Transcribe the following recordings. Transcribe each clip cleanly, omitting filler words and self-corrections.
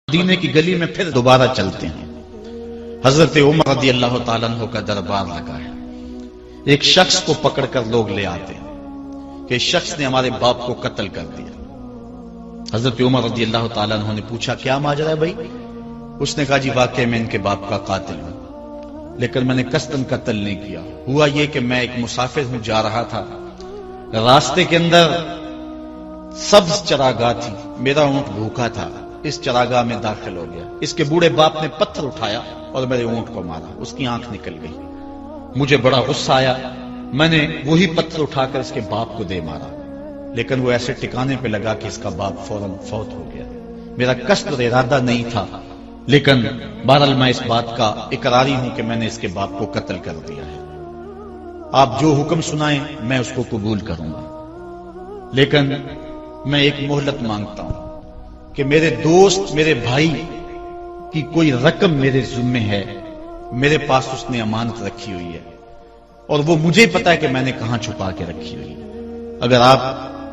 مدینے کی گلی میں پھر دوبارہ چلتے ہیں۔ حضرت عمر رضی اللہ تعالیٰ عنہ کا دربار لگا ہے۔ ایک شخص کو پکڑ کر لوگ لے آتے ہیں کہ اس شخص نے ہمارے باپ کو قتل کر دیا۔ حضرت عمر رضی اللہ تعالیٰ عنہ نے پوچھا کیا ماجرا ہے بھائی؟ اس نے کہا جی واقعی میں ان کے باپ کا قاتل ہوں، لیکن میں نے قصداً قتل نہیں کیا۔ ہوا یہ کہ میں ایک مسافر ہوں، جا رہا تھا، راستے کے اندر سبز چراگاہ تھی، میرا اونٹ بھوکا تھا، اس چراگاہ میں داخل ہو گیا۔ اس کے بوڑھے باپ نے پتھر اٹھایا اور میرے اونٹ کو مارا، اس کی آنکھ نکل گئی۔ مجھے بڑا غصہ آیا، میں نے وہی پتھر اٹھا کر اس کے باپ کو دے مارا، لیکن وہ ایسے ٹکانے پہ لگا کہ اس کا باپ فوراً فوت ہو گیا۔ میرا قصد اور ارادہ نہیں تھا، لیکن بہرحال میں اس بات کا اقراری ہوں کہ میں نے اس کے باپ کو قتل کر دیا ہے۔ آپ جو حکم سنائیں میں اس کو قبول کروں گا، لیکن میں ایک مہلت مانگتا ہوں کہ میرے دوست، میرے بھائی کی کوئی رقم میرے ذمے ہے، میرے پاس اس نے امانت رکھی ہوئی ہے اور وہ مجھے پتا ہے کہ میں نے کہاں چھپا کے رکھی ہوئی ہے۔ اگر آپ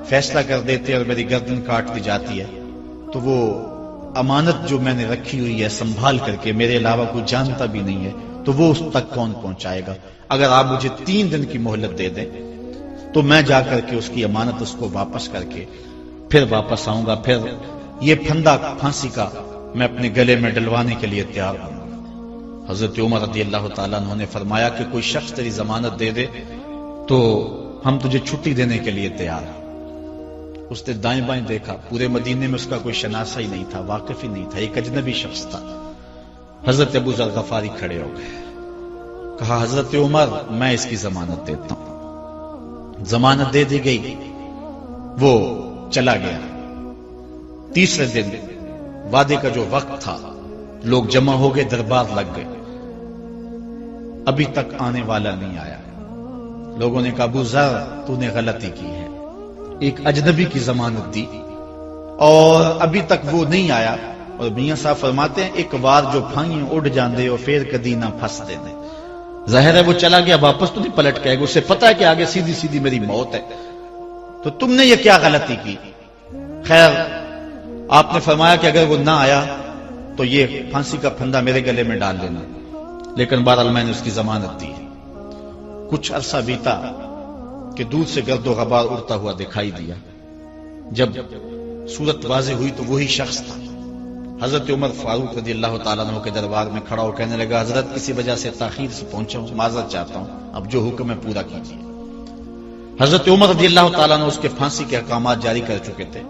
فیصلہ کر دیتے اور میری گردن کاٹ دی جاتی ہے تو وہ امانت جو میں نے رکھی ہوئی ہے سنبھال کر کے، میرے علاوہ کوئی جانتا بھی نہیں ہے، تو وہ اس تک کون پہنچائے گا؟ اگر آپ مجھے 3 دن کی مہلت دے دیں تو میں جا کر کے اس کی امانت اس کو واپس کر کے پھر واپس آؤں گا، پھر یہ پھندا پھانسی کا میں اپنے گلے میں ڈلوانے کے لیے تیار ہوں۔ حضرت عمر رضی اللہ تعالیٰ عنہ نے فرمایا کہ کوئی شخص تیری ضمانت دے دے تو ہم تجھے چھٹی دینے کے لیے تیار ہیں۔ اس نے دائیں بائیں دیکھا، پورے مدینے میں اس کا کوئی شناسہ ہی نہیں تھا، واقف ہی نہیں تھا، ایک اجنبی شخص تھا۔ حضرت ابو ذر غفاری کھڑے ہو گئے، کہا حضرت عمر میں اس کی ضمانت دیتا ہوں۔ ضمانت دے دی گئی، وہ چلا گیا۔ تیسرے دن وعدے کا جو وقت تھا، لوگ جمع ہو گئے، دربار لگ گئے، ابھی تک آنے والا نہیں آیا۔ لوگوں نے کہا ابو ذر تو نے غلطی کی ہے، ایک اجنبی کی ضمانت دی اور ابھی تک وہ نہیں آیا، اور میاں صاحب فرماتے ہیں ایک بار جو پھائیں اڑ جاندے اور پھر کدی نہ پھنس دینے۔ ظاہر ہے وہ چلا گیا، واپس تو نہیں پلٹ کے آئے گا، اسے پتا ہے کہ آگے سیدھی سیدھی میری موت ہے، تو تم نے یہ کیا غلطی کی؟ خیر آپ نے فرمایا کہ اگر وہ نہ آیا تو یہ پھانسی کا پھندا میرے گلے میں ڈال لینا، لیکن بہرحال میں نے اس کی ضمانت دی۔ کچھ عرصہ بیتا کہ دور سے گرد و غبار اڑتا ہوا دکھائی دیا۔ جب صورت واضح ہوئی تو وہی شخص تھا۔ حضرت عمر فاروق رضی اللہ تعالیٰ عنہ کے دربار میں کھڑا ہو کہنے لگا حضرت کسی وجہ سے تاخیر سے پہنچا ہوں، معذرت چاہتا ہوں، اب جو حکم ہے پورا کیجیے۔ حضرت عمر رضی اللہ تعالیٰ عنہ اس کے پھانسی کے احکامات جاری کر چکے تھے۔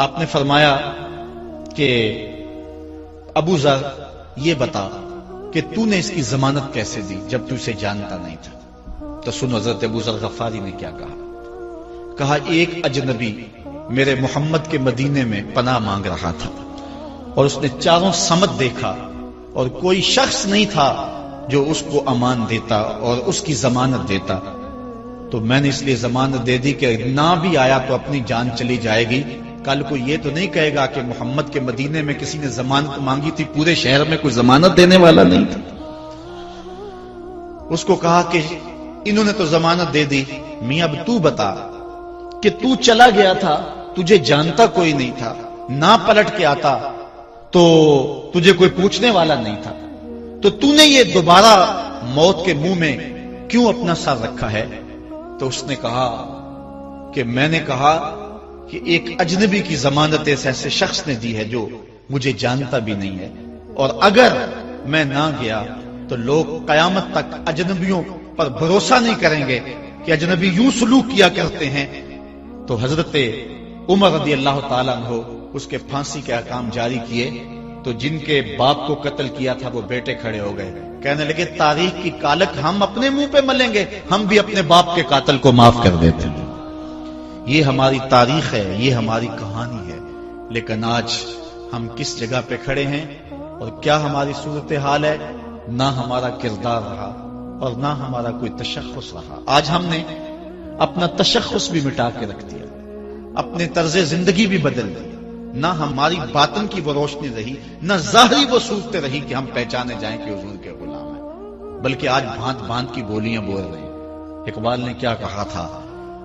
آپ نے فرمایا کہ ابو ذر یہ بتا کہ تو نے اس کی ضمانت کیسے دی جب تو اسے جانتا نہیں تھا؟ تو سنو حضرت ابو ذر غفاری نے کیا کہا۔ کہا ایک اجنبی میرے محمد کے مدینے میں پناہ مانگ رہا تھا اور اس نے چاروں سمت دیکھا اور کوئی شخص نہیں تھا جو اس کو امان دیتا اور اس کی ضمانت دیتا، تو میں نے اس لیے ضمانت دے دی کہ نہ بھی آیا تو اپنی جان چلی جائے گی، کل کو یہ تو نہیں کہے گا کہ محمد کے مدینے میں کسی نے ضمانت مانگی تھی، پورے شہر میں کوئی ضمانت دینے والا نہیں تھا۔ اس کو کہا کہ انہوں نے تو ضمانت دے دی، میاں اب تو بتا کہ تو چلا گیا تھا، تجھے جانتا کوئی نہیں تھا، نہ پلٹ کے آتا تو تجھے کوئی پوچھنے والا نہیں تھا، تو نے یہ دوبارہ موت کے منہ میں کیوں اپنا سر رکھا ہے؟ تو اس نے کہا کہ میں نے کہا کہ ایک اجنبی کی ضمانت ایسے شخص نے دی ہے جو مجھے جانتا بھی نہیں ہے، اور اگر میں نہ گیا تو لوگ قیامت تک اجنبیوں پر بھروسہ نہیں کریں گے کہ اجنبی یوں سلوک کیا کرتے ہیں۔ تو حضرت عمر رضی اللہ تعالیٰ عنہ اس کے پھانسی کے احکام جاری کیے، تو جن کے باپ کو قتل کیا تھا وہ بیٹے کھڑے ہو گئے، کہنے لگے تاریخ کی کالک ہم اپنے منہ پہ ملیں گے، ہم بھی اپنے باپ کے قاتل کو معاف کر دیتے ہیں۔ یہ ہماری تاریخ ہے، یہ ہماری کہانی ہے، لیکن آج ہم کس جگہ پہ کھڑے ہیں اور کیا ہماری صورتحال ہے؟ نہ ہمارا کردار رہا اور نہ ہمارا کوئی تشخص رہا۔ آج ہم نے اپنا تشخص بھی مٹا کے رکھ دیا، اپنے طرز زندگی بھی بدل دی، نہ ہماری باطن کی وہ روشنی رہی، نہ ظاہری وہ صورت رہی کہ ہم پہچانے جائیں کہ حضور کے غلام ہیں، بلکہ آج بھانت بھانت کی بولیاں بول رہے ہیں۔ اقبال نے کیا کہا تھا؟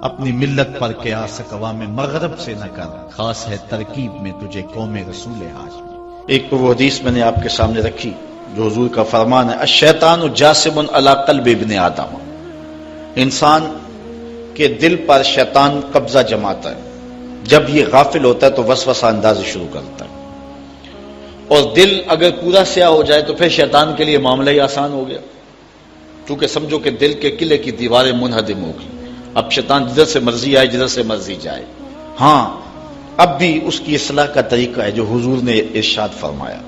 اپنی ملت پر قیاس اقوام مغرب سے نہ کر، خاص ہے ترکیب میں تجھے قوم رسول ہاشمی۔ ایک وہ حدیث میں نے آپ کے سامنے رکھی جو حضور کا فرمان ہے، الشیطان جاسم علی قلب ابن آدم، انسان کے دل پر شیطان قبضہ جماتا ہے، جب یہ غافل ہوتا ہے تو وسوسہ اندازی شروع کرتا ہے، اور دل اگر پورا سیاہ ہو جائے تو پھر شیطان کے لیے معاملہ ہی آسان ہو گیا، کیونکہ سمجھو کہ دل کے قلعے کی دیواریں منہدم ہو گئی، اب شیطان جدھر سے مرضی آئے جدھر سے مرضی جائے۔ ہاں اب بھی اس کی اصلاح کا طریقہ ہے جو حضور نے ارشاد فرمایا۔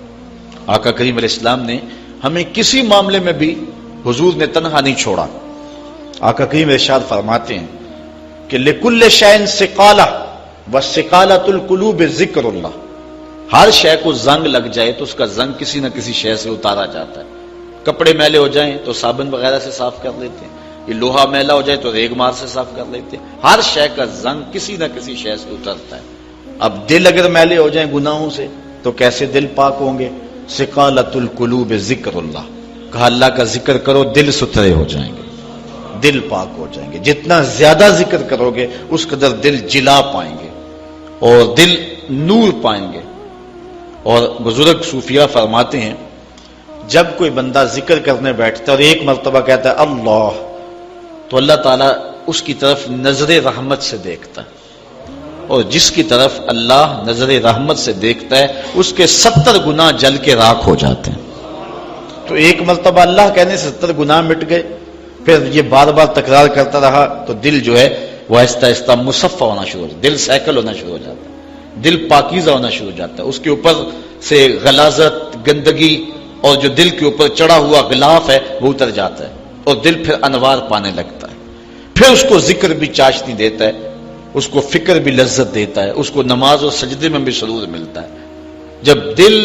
آقا کریم علیہ السلام نے ہمیں کسی معاملے میں بھی حضور نے تنہا نہیں چھوڑا۔ آقا کریم ارشاد فرماتے ہیں کہ لِكُلِّ شَيْءٍ سِقَالَةٌ وَالسِّقَالَةُ الْقُلُوبِ ذِكْرُ اللَّهِ، ہر شے کو زنگ لگ جائے تو اس کا زنگ کسی نہ کسی شے سے اتارا جاتا ہے۔ کپڑے میلے ہو جائیں تو صابن وغیرہ سے صاف کر لیتے ہیں، یہ لوہا میلا ہو جائے تو ریگ مار سے صاف کر لیتے ہیں، ہر شے کا زنگ کسی نہ کسی شے سے اترتا ہے۔ اب دل اگر میلے ہو جائیں گناہوں سے تو کیسے دل پاک ہوں گے؟ سقالۃ القلوب ذکر اللہ، کہا اللہ کا ذکر کرو دل ستھرے ہو جائیں گے، دل پاک ہو جائیں گے، جتنا زیادہ ذکر کرو گے اس قدر دل جلا پائیں گے اور دل نور پائیں گے۔ اور بزرگ صوفیہ فرماتے ہیں جب کوئی بندہ ذکر کرنے بیٹھتا ہے اور ایک مرتبہ کہتا ہے اللہ، تو اللہ تعالیٰ اس کی طرف نظر رحمت سے دیکھتا ہے، اور جس کی طرف اللہ نظر رحمت سے دیکھتا ہے اس کے 70 گناہ جل کے راکھ ہو جاتے ہیں۔ تو ایک مرتبہ اللہ کہنے سے 70 گناہ مٹ گئے، پھر یہ بار بار تکرار کرتا رہا تو دل جو ہے وہ آہستہ آہستہ مصفہ ہونا شروع ہو جاتا ہے، دل سیکل ہونا شروع ہو جاتا ہے، دل پاکیزہ ہونا شروع ہو جاتا ہے، اس کے اوپر سے غلاظت، گندگی اور جو دل کے اوپر چڑھا ہوا غلاف ہے وہ اتر جاتا ہے، اور دل پھر انوار پانے لگتا ہے، پھر اس کو ذکر بھی چاشنی دیتا ہے، اس کو فکر بھی لذت دیتا ہے، اس کو نماز اور سجدے میں بھی سرور ملتا ہے۔ جب دل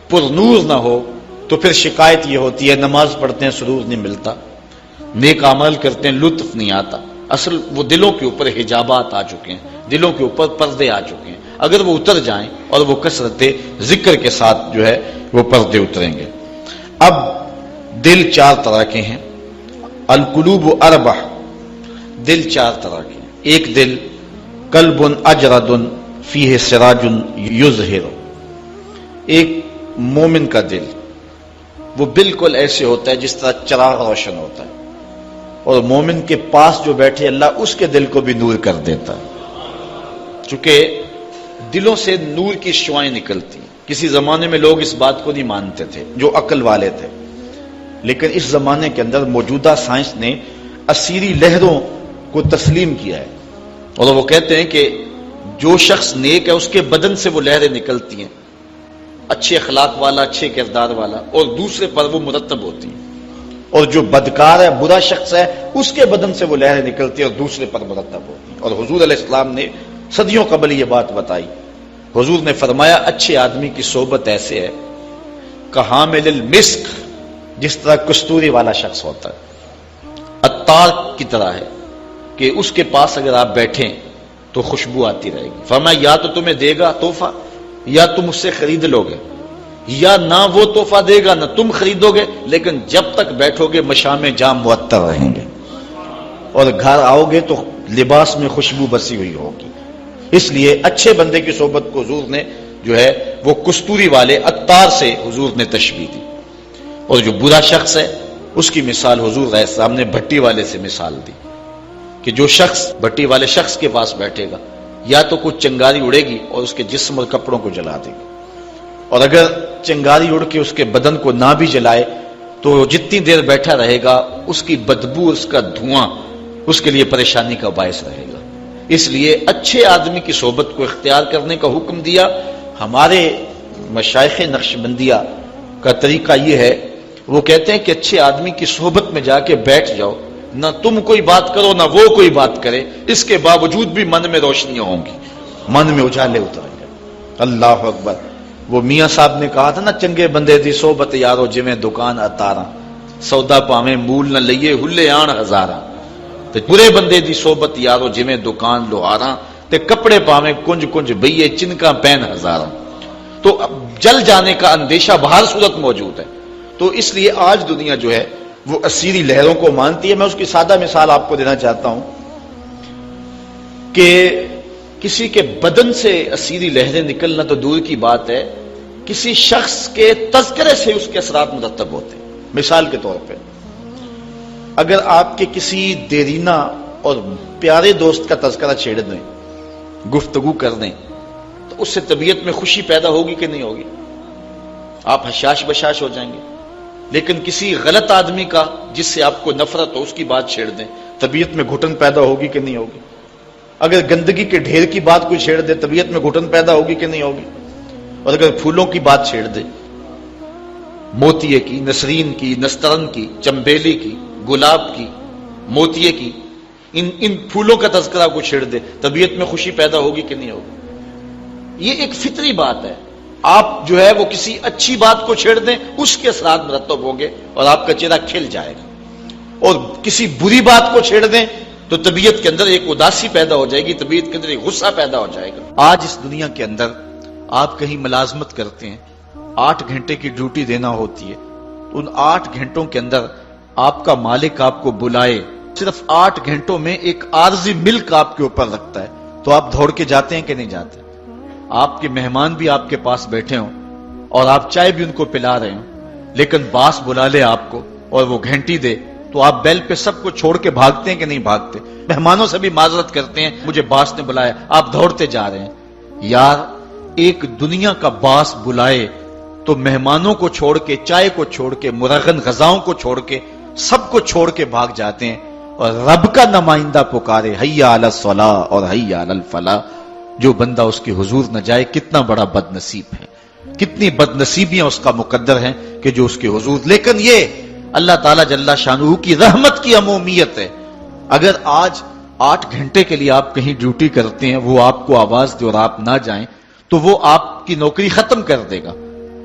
پر نور نہ ہو تو پھر شکایت یہ ہوتی ہے نماز پڑھتے ہیں سرور نہیں ملتا، نیک عمل کرتے ہیں لطف نہیں آتا۔ اصل وہ دلوں کے اوپر حجابات آ چکے ہیں، دلوں کے اوپر پردے آ چکے ہیں، اگر وہ اتر جائیں اور وہ کثرت ذکر کے ساتھ جو ہے وہ پردے اتریں گے۔ اب دل 4 طرح کے ہیں، القلوب اربع، دل 4 طرح کے ہیں۔ ایک دل قلب اجرد فیہ سراج یظہر، ایک مومن کا دل وہ بالکل ایسے ہوتا ہے جس طرح چراغ روشن ہوتا ہے، اور مومن کے پاس جو بیٹھے اللہ اس کے دل کو بھی نور کر دیتا ہے، چونکہ دلوں سے نور کی شعائیں نکلتی ہیں۔ کسی زمانے میں لوگ اس بات کو نہیں مانتے تھے جو عقل والے تھے، لیکن اس زمانے کے اندر موجودہ سائنس نے اسیری لہروں کو تسلیم کیا ہے، اور وہ کہتے ہیں کہ جو شخص نیک ہے اس کے بدن سے وہ لہریں نکلتی ہیں، اچھے اخلاق والا، اچھے کردار والا، اور دوسرے پر وہ مرتب ہوتی ہیں، اور جو بدکار ہے، برا شخص ہے، اس کے بدن سے وہ لہریں نکلتی ہیں اور دوسرے پر مرتب ہوتی ہیں۔ اور حضور علیہ السلام نے صدیوں قبل یہ بات بتائی۔ حضور نے فرمایا اچھے آدمی کی صحبت ایسے ہے کہ حامل المسک، جس طرح کستوری والا شخص ہوتا ہے، عطار کی طرح ہے کہ اس کے پاس اگر آپ بیٹھیں تو خوشبو آتی رہے گی۔ فرمایا یا تو تمہیں دے گا تحفہ، یا تم اس سے خرید لو گے، یا نہ وہ تحفہ دے گا نہ تم خریدو گے، لیکن جب تک بیٹھو گے مشام جام معطر رہیں گے، اور گھر آؤ گے تو لباس میں خوشبو بسی ہوئی ہوگی۔ اس لیے اچھے بندے کی صحبت کو حضور نے جو ہے وہ کستوری والے عطار سے حضور نے تشبیہ دی، اور جو برا شخص ہے اس کی مثال حضور علیہ السلام نے بھٹی والے سے مثال دی کہ جو شخص بھٹی والے شخص کے پاس بیٹھے گا یا تو کچھ چنگاری اڑے گی اور اس کے جسم اور کپڑوں کو جلا دے گی، اور اگر چنگاری اڑ کے اس کے بدن کو نہ بھی جلائے تو جتنی دیر بیٹھا رہے گا اس کی بدبو، اس کا دھواں اس کے لیے پریشانی کا باعث رہے گا۔ اس لیے اچھے آدمی کی صحبت کو اختیار کرنے کا حکم دیا۔ ہمارے مشائخ نقشبندیہ کا طریقہ یہ ہے، وہ کہتے ہیں کہ اچھے آدمی کی صحبت میں جا کے بیٹھ جاؤ، نہ تم کوئی بات کرو نہ وہ کوئی بات کرے، اس کے باوجود بھی من میں روشنیاں ہوں گی، من میں اجالے اتریں گے۔ اللہ اکبر۔ وہ میاں صاحب نے کہا تھا نا، چنگے بندے دی صحبت یارو جویں دکان اتاراں، سودا پاویں مول نہ لئیے ہلے آن ہزاراں۔ تے برے بندے دی صحبت یارو جویں دکان لوہاراں، تے کپڑے پاویں کنج کنج بئیے چنکاں پین ہزاراں۔ تو اب جل جانے کا اندیشہ بہر صورت موجود ہے۔ تو اس لیے آج دنیا جو ہے وہ اسیری لہروں کو مانتی ہے۔ میں اس کی سادہ مثال آپ کو دینا چاہتا ہوں کہ کسی کے بدن سے اسیری لہریں نکلنا تو دور کی بات ہے، کسی شخص کے تذکرے سے اس کے اثرات مرتب ہوتے ہیں۔ مثال کے طور پہ اگر آپ کے کسی دیرینہ اور پیارے دوست کا تذکرہ چھیڑ دیں، گفتگو کر دیں، تو اس سے طبیعت میں خوشی پیدا ہوگی کہ نہیں ہوگی؟ آپ حشاش بشاش ہو جائیں گے۔ لیکن کسی غلط آدمی کا جس سے آپ کو نفرت ہو، اس کی بات چھیڑ دیں، طبیعت میں گھٹن پیدا ہوگی کہ نہیں ہوگی؟ اگر گندگی کے ڈھیر کی بات کوئی چھیڑ دے، طبیعت میں گھٹن پیدا ہوگی کہ نہیں ہوگی؟ اور اگر پھولوں کی بات چھیڑ دے، موتیے کی، نسرین کی، نسترن کی، چمبیلی کی، گلاب کی، موتیے کی، ان پھولوں کا تذکرہ کو چھیڑ دے، طبیعت میں خوشی پیدا ہوگی کہ نہیں ہوگی؟ یہ ایک فطری بات ہے۔ آپ جو ہے وہ کسی اچھی بات کو چھیڑ دیں، اس کے اثرات مرتب ہوں گے اور آپ کا چہرہ کھل جائے گا، اور کسی بری بات کو چھیڑ دیں تو طبیعت کے اندر ایک اداسی پیدا ہو جائے گی، طبیعت کے اندر ایک غصہ پیدا ہو جائے گا۔ آج اس دنیا کے اندر آپ کہیں ملازمت کرتے ہیں، 8 گھنٹے کی ڈیوٹی دینا ہوتی ہے، ان 8 گھنٹوں کے اندر آپ کا مالک آپ کو بلائے، صرف 8 گھنٹوں میں ایک عارضی ملک آپ کے اوپر رکھتا ہے، تو آپ دوڑ کے جاتے ہیں کہ نہیں جاتے؟ آپ کے مہمان بھی آپ کے پاس بیٹھے ہوں اور آپ چائے بھی ان کو پلا رہے ہوں، لیکن باس بلا لے آپ کو اور وہ گھنٹی دے، تو آپ بیل پہ سب کو چھوڑ کے بھاگتے ہیں کہ نہیں بھاگتے؟ مہمانوں سے بھی معذرت کرتے ہیں، مجھے باس نے بلایا، آپ دوڑتے جا رہے ہیں۔ یار ایک دنیا کا باس بلائے تو مہمانوں کو چھوڑ کے، چائے کو چھوڑ کے، مرغن غذاؤں کو چھوڑ کے، سب کو چھوڑ کے بھاگ جاتے ہیں، اور رب کا نمائندہ پکارے حیا علی الصلاۃ اور حیا علی الفلاح، جو بندہ اس کے حضور نہ جائے کتنا بڑا بد نصیب ہے، کتنی بد نصیبیاں اس کا مقدر ہیں کہ جو اس کے حضور۔ لیکن یہ اللہ تعالیٰ جل شانہ کی رحمت کی عمومیت ہے۔ اگر آج 8 گھنٹے کے لیے آپ کہیں ڈیوٹی کرتے ہیں، وہ آپ کو آواز دے اور آپ نہ جائیں، تو وہ آپ کی نوکری ختم کر دے گا،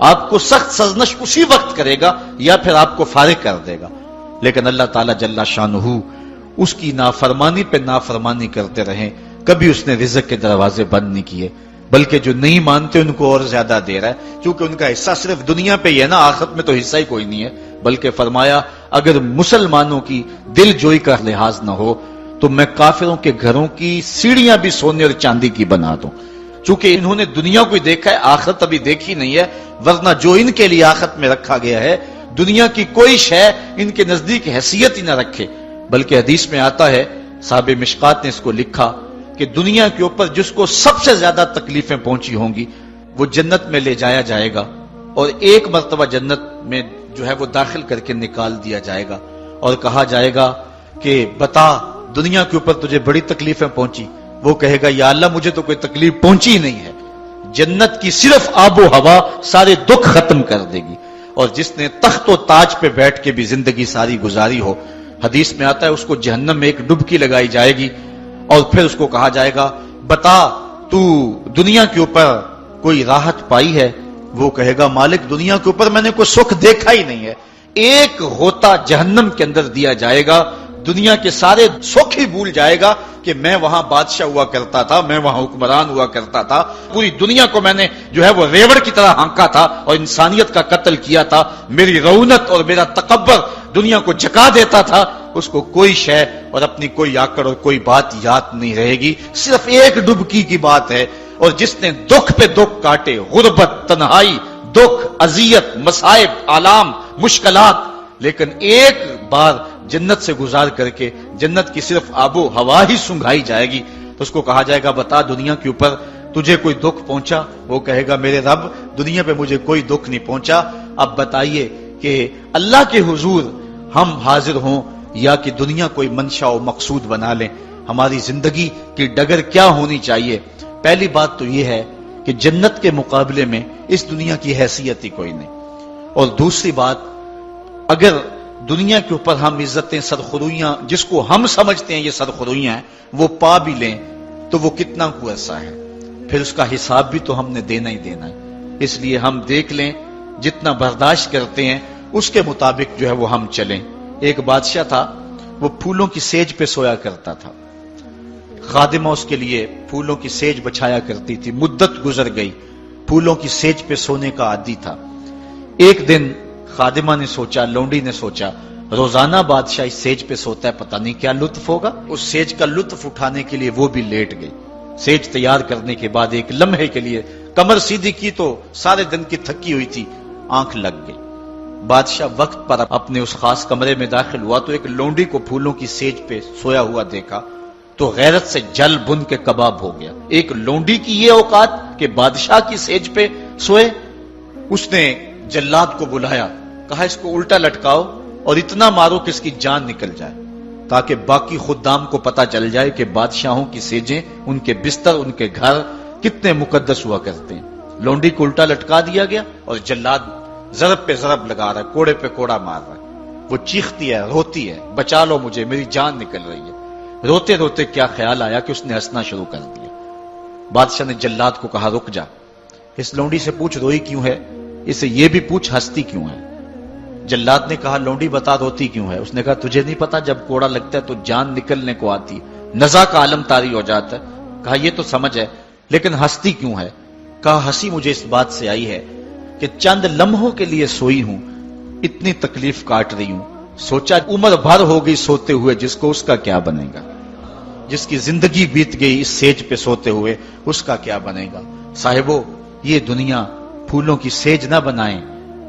آپ کو سخت سرزنش اسی وقت کرے گا یا پھر آپ کو فارغ کر دے گا۔ لیکن اللہ تعالیٰ جل شانہ اس کی نافرمانی پہ نافرمانی کرتے رہیں، کبھی اس نے رزق کے دروازے بند نہیں کیے، بلکہ جو نہیں مانتے ان کو اور زیادہ دے رہا ہے، چونکہ ان کا حصہ صرف دنیا پہ ہی ہے نا، آخرت میں تو حصہ ہی کوئی نہیں ہے۔ بلکہ فرمایا اگر مسلمانوں کی دل جوئی کا لحاظ نہ ہو تو میں کافروں کے گھروں کی سیڑھیاں بھی سونے اور چاندی کی بنا دوں، چونکہ انہوں نے دنیا کو دیکھا ہے، آخرت ابھی دیکھی نہیں ہے، ورنہ جو ان کے لیے آخرت میں رکھا گیا ہے، دنیا کی کوئی شے ان کے نزدیک حیثیت ہی نہ رکھے۔ بلکہ حدیث میں آتا ہے، صاحب مشکات نے اس کو لکھا کہ دنیا کے اوپر جس کو سب سے زیادہ تکلیفیں پہنچی ہوں گی وہ جنت میں لے جایا جائے گا، اور ایک مرتبہ جنت میں جو ہے وہ داخل کر کے نکال دیا جائے گا، اور کہا جائے گا کہ بتا دنیا کے اوپر تجھے بڑی تکلیفیں پہنچی؟ وہ کہے گا یا اللہ مجھے تو کوئی تکلیف پہنچی ہی نہیں ہے۔ جنت کی صرف آب و ہوا سارے دکھ ختم کر دے گی، اور جس نے تخت و تاج پہ بیٹھ کے بھی زندگی ساری گزاری ہو، حدیث میں آتا ہے اس کو جہنم میں ایک ڈبکی لگائی جائے گی، اور پھر اس کو کہا جائے گا بتا تو دنیا کے اوپر کوئی راحت پائی ہے؟ وہ کہے گا مالک دنیا کے اوپر میں نے کوئی سکھ دیکھا ہی نہیں ہے۔ ایک غوطہ جہنم کے اندر دیا جائے گا، دنیا کے سارے سکھ ہی بھول جائے گا کہ میں وہاں بادشاہ ہوا کرتا تھا، میں وہاں حکمران ہوا کرتا تھا، پوری دنیا کو میں نے جو ہے وہ ریوڑ کی طرح ہانکا تھا اور انسانیت کا قتل کیا تھا، میری رونت اور میرا تکبر دنیا کو جکا دیتا تھا۔ اس کو کوئی شے اور اپنی کوئی آکڑ اور کوئی بات یاد نہیں رہے گی، صرف ایک ڈبکی کی بات ہے۔ اور جس نے دکھ پہ دکھ کاٹے، غربت، تنہائی، دکھ، اذیت، مصائب، آلام، مشکلات، لیکن ایک بار جنت سے گزار کر کے جنت کی صرف آب و ہوا ہی سنگھائی جائے گی، تو اس کو کہا جائے گا بتا دنیا کے اوپر تجھے کوئی دکھ پہنچا؟ وہ کہے گا میرے رب دنیا پہ مجھے کوئی دکھ نہیں پہنچا۔ اب بتائیے کہ اللہ کے حضور ہم حاضر ہوں یا کہ دنیا کوئی منشا و مقصود بنا لیں؟ ہماری زندگی کی ڈگر کیا ہونی چاہیے؟ پہلی بات تو یہ ہے کہ جنت کے مقابلے میں اس دنیا کی حیثیت ہی کوئی نہیں، اور دوسری بات اگر دنیا کے اوپر ہم عزتیں، سرخرویاں جس کو ہم سمجھتے ہیں یہ سرخرویاں ہیں وہ پا بھی لیں تو وہ کتنا کو عرصہ ہے، پھر اس کا حساب بھی تو ہم نے دینا ہی دینا ہے۔ اس لیے ہم دیکھ لیں جتنا برداشت کرتے ہیں اس کے مطابق جو ہے وہ ہم چلیں۔ ایک بادشاہ تھا، وہ پھولوں کی سیج پہ سویا کرتا تھا، خادمہ اس کے لیے پھولوں کی سیج بچھایا کرتی تھی، مدت گزر گئی، پھولوں کی سیج پہ سونے کا عادی تھا۔ ایک دن خادمہ نے سوچا، لونڈی نے سوچا روزانہ بادشاہ اس سیج پہ سوتا ہے، پتہ نہیں کیا لطف ہوگا۔ اس سیج کا لطف اٹھانے کے لیے وہ بھی لیٹ گئی۔ سیج تیار کرنے کے بعد ایک لمحے کے لیے کمر سیدھی کی تو سارے دن کی تھکی ہوئی تھی، آنکھ لگ گئی۔ بادشاہ وقت پر اپنے اس خاص کمرے میں داخل ہوا تو ایک لونڈی کو پھولوں کی سیج پہ سویا ہوا دیکھا تو غیرت سے جل بن کے کباب ہو گیا۔ ایک لونڈی کی یہ اوقات کہ بادشاہ کی سیج پہ سوئے۔ اس نے جلاد کو بلایا، کہا اس کو الٹا لٹکاؤ اور اتنا مارو کہ اس کی جان نکل جائے، تاکہ باقی خدام کو پتا چل جائے کہ بادشاہوں کی سیجیں، ان کے بستر، ان کے گھر کتنے مقدس ہوا کرتے ہیں۔ لونڈی کو الٹا لٹکا دیا گیا اور جلاد ضرب پہ ضرب لگا رہا ہے، کوڑے پہ کوڑا مار رہا ہے۔ وہ چیختی ہے، روتی ہے، بچا لو مجھے، میری جان نکل رہی ہے۔ روتے روتے کیا خیال آیا کہ اس نے ہنسنا شروع کر دیا۔ بادشاہ نے جلاد کو کہا رک جا، اس لونڈی سے پوچھ روئی کیوں ہے، اسے یہ بھی پوچھ ہنستی کیوں ہے۔ جلاد نے کہا لونڈی بتا روتی کیوں ہے۔ اس نے کہا تجھے نہیں پتا جب کوڑا لگتا ہے تو جان نکلنے کو آتی، نزا کا عالم طاری ہو جاتا ہے۔ کہا یہ تو سمجھ ہے، لیکن ہنستی کیوں ہے؟ کہا ہنسی مجھے اس بات سے آئی ہے کہ چند لمحوں کے لیے سوئی ہوں، اتنی تکلیف کاٹ رہی ہوں، سوچا عمر بھر ہو گئی سوتے ہوئے، جس کو اس کا کیا بنے گا، جس کی زندگی بیت گئی اس سیج پہ سوتے ہوئے، اس کا کیا بنے گا۔ صاحبو، یہ دنیا پھولوں کی سیج نہ بنائیں،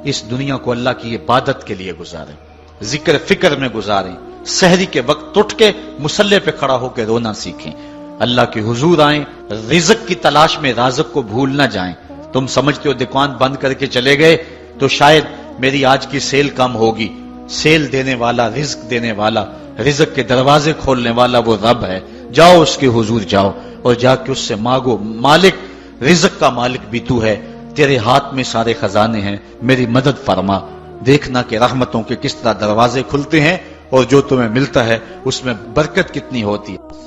اس دنیا کو اللہ کی عبادت کے لیے گزاریں، ذکر فکر میں گزاریں، سحری کے وقت اٹھ کے مصلی پہ کھڑا ہو کے رونا سیکھیں، اللہ کے حضور آئیں، رزق کی تلاش میں رازق کو بھول نہ جائیں۔ تم سمجھتے ہو دکان بند کر کے چلے گئے تو شاید میری آج کی سیل کم ہوگی، سیل دینے والا، رزق دینے والا، رزق کے دروازے کھولنے والا وہ رب ہے۔ جاؤ اس کے حضور جاؤ اور جا کے اس سے مانگو، مالک، رزق کا مالک بھی تو ہے، تیرے ہاتھ میں سارے خزانے ہیں، میری مدد فرما۔ دیکھنا کہ رحمتوں کے کس طرح دروازے کھلتے ہیں اور جو تمہیں ملتا ہے اس میں برکت کتنی ہوتی ہے۔